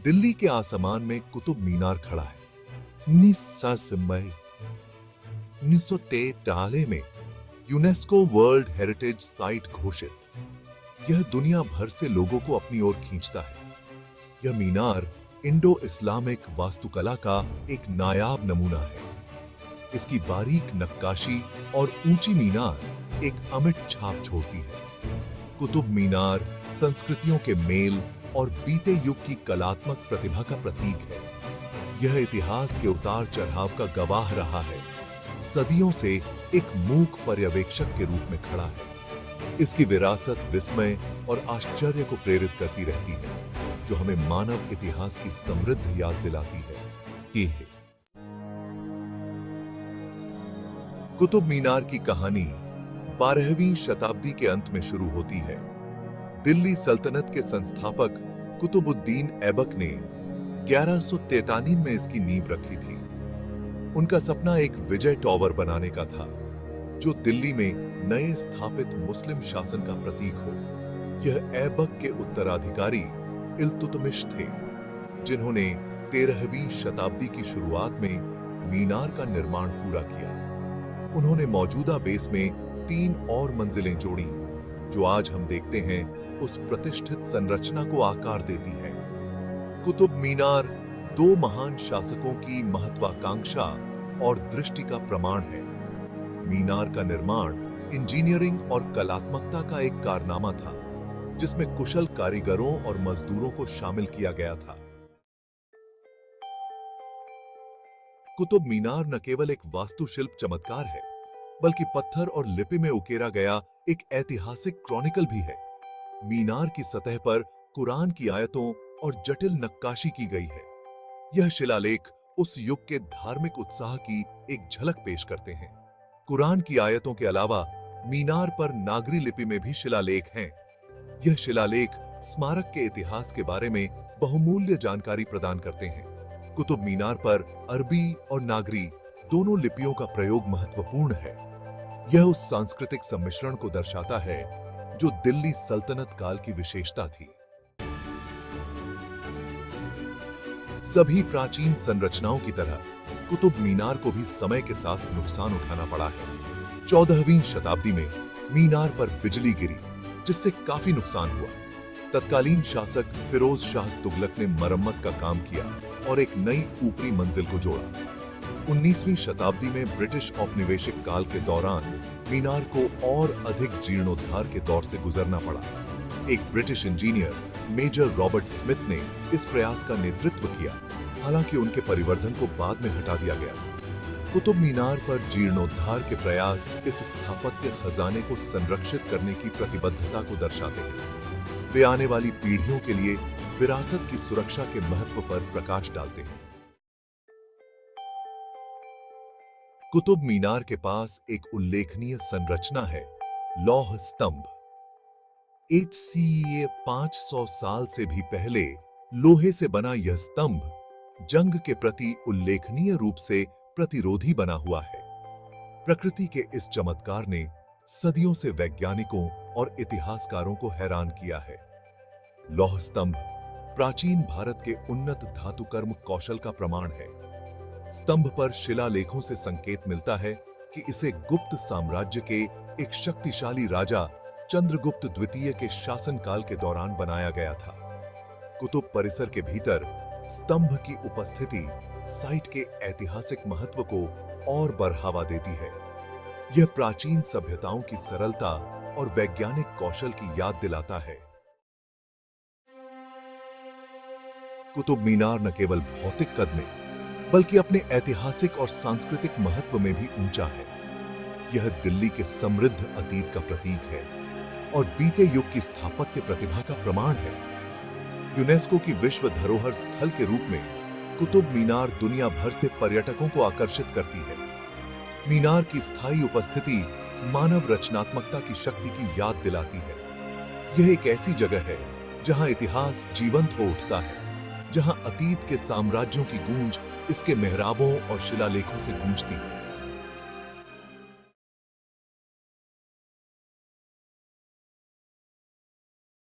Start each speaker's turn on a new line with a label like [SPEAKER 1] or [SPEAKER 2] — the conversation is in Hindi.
[SPEAKER 1] दिल्ली के आसमान में कुतुब मीनार खड़ा है। 19 मई 1943 में यूनेस्को वर्ल्ड हेरिटेज साइट घोषित। यह दुनिया भर से लोगों को अपनी ओर खींचता है। यह मीनार इंडो इस्लामिक वास्तुकला का एक नायाब नमूना है। इसकी बारीक नक्काशी और ऊंची मीनार एक अमिट छाप छोड़ती है। कुतुब मीनार संस्कृतियों के मेल और बीते युग की कलात्मक प्रतिभा का प्रतीक है। यह इतिहास के उतार चढ़ाव का गवाह रहा है। सदियों से एक मूक पर्यवेक्षक के रूप में खड़ा है। इसकी विरासत विस्मय और आश्चर्य को प्रेरित करती रहती है, जो हमें मानव इतिहास की समृद्ध याद दिलाती है। ये है कुतुब मीनार की कहानी 12वीं शताब्दी के अंत में शुरू होती है। दिल्ली सल्तनत के संस्थापक कुतुबुद्दीन ऐबक ने 1143 में इसकी नींव रखी थी। उनका सपना एक विजय टॉवर बनाने का था, जो दिल्ली में नए स्थापित मुस्लिम शासन का प्रतीक हो। यह ऐबक के उत्तराधिकारी इल्तुतमिश थे, जिन्होंने 13वीं शताब्दी की शुरुआत में मीनार का निर्माण पूरा किया। उन्होंने मौजूदा बेस में 3 और मंजिलें जोड़ी, जो आज हम देखते हैं उस प्रतिष्ठित संरचना को आकार देती है। कुतुब मीनार 2 महान शासकों की महत्वाकांक्षा और दृष्टि का प्रमाण है। मीनार का निर्माण इंजीनियरिंग और कलात्मकता का एक कारनामा था, जिसमें कुशल कारीगरों और मजदूरों को शामिल किया गया था। कुतुब मीनार न केवल एक वास्तुशिल्प चमत्कार है, बल्कि पत्थर और लिपि में उकेरा गया एक ऐतिहासिक क्रॉनिकल भी है। मीनार की सतह पर कुरान की आयतों और जटिल नक्काशी की गई है। यह शिलालेख उस युग के धार्मिक उत्साह की एक झलक पेश करते हैं। कुरान की आयतों के अलावा मीनार पर नागरी लिपि में भी शिलालेख हैं। यह शिलालेख स्मारक के इतिहास के बारे में बहुमूल्य जानकारी प्रदान करते हैं। कुतुब मीनार पर अरबी और नागरी दोनों लिपियों का प्रयोग महत्वपूर्ण है। यह उस सांस्कृतिक सम्मिश्रण को दर्शाता है जो दिल्ली सल्तनत काल की विशेषता थी। सभी प्राचीन संरचनाओं की तरह कुतुब मीनार को भी समय के साथ नुकसान उठाना पड़ा है। 14वीं शताब्दी में मीनार पर बिजली गिरी, जिससे काफी नुकसान हुआ। तत्कालीन शासक फिरोज शाह तुगलक ने मरम्मत का काम किया और एक नई ऊपरी मंजिल को जोड़ा। 19वीं शताब्दी में ब्रिटिश औपनिवेशिक काल के दौरान मीनार को और अधिक जीर्णोद्धार के दौर से गुजरना पड़ा। एक British engineer Major Robert Smith ने इस प्रयास का नेतृत्व किया, हालांकि उनके परिवर्धन को बाद में हटा दिया गया। कुतुब मीनार पर जीर्णोद्धार के प्रयास इस स्थापत्य खजाने को संरक्षित करने की प्रतिबद्धता को दर्शाते हैं। वे आने वाली पीढ़ियों के लिए विरासत की सुरक्षा के महत्व पर प्रकाश डालते हैं। कुतुब मीनार के पास एक उल्लेखनीय संरचना है, लौह स्तंभ। HCA 500 साल से भी पहले लोहे से बना यह स्तंभ जंग के प्रति उल्लेखनीय रूप से प्रतिरोधी बना हुआ है। प्रकृति के इस चमत्कार ने सदियों से वैज्ञानिकों और इतिहासकारों को हैरान किया है। लौह स्तंभ प्राचीन भारत के उन्नत धातुकर्म कौशल का प्रमाण है। स्तंभ पर शिलालेखों से संकेत मिलता है कि इसे गुप्त साम्राज्य के एक शक्तिशाली राजा चंद्रगुप्त द्वितीय के शासनकाल के दौरान बनाया गया था। कुतुब परिसर के भीतर स्तंभ की उपस्थिति साइट के ऐतिहासिक महत्व को और बढ़ावा देती है। यह प्राचीन सभ्यताओं की सरलता और वैज्ञानिक कौशल की याद दिलाता है। कुतुब मीनार न केवल भौतिक कद में, बल्कि अपने ऐतिहासिक और सांस्कृतिक महत्व में भी ऊंचा है। यह दिल्ली के समृद्ध अतीत का प्रतीक है और बीते युग की स्थापत्य प्रतिभा का प्रमाण है। यूनेस्को की विश्व धरोहर स्थल के रूप में कुतुब मीनार दुनिया भर से पर्यटकों को आकर्षित करती है। मीनार की स्थायी उपस्थिति मानव रचनात्मकता की शक्ति की याद दिलाती है। यह एक ऐसी जगह है जहां इतिहास जीवंत हो उठता है, जहां अतीत के साम्राज्यों की गूंज इसके मेहराबों और शिलालेखों से गूंजती है।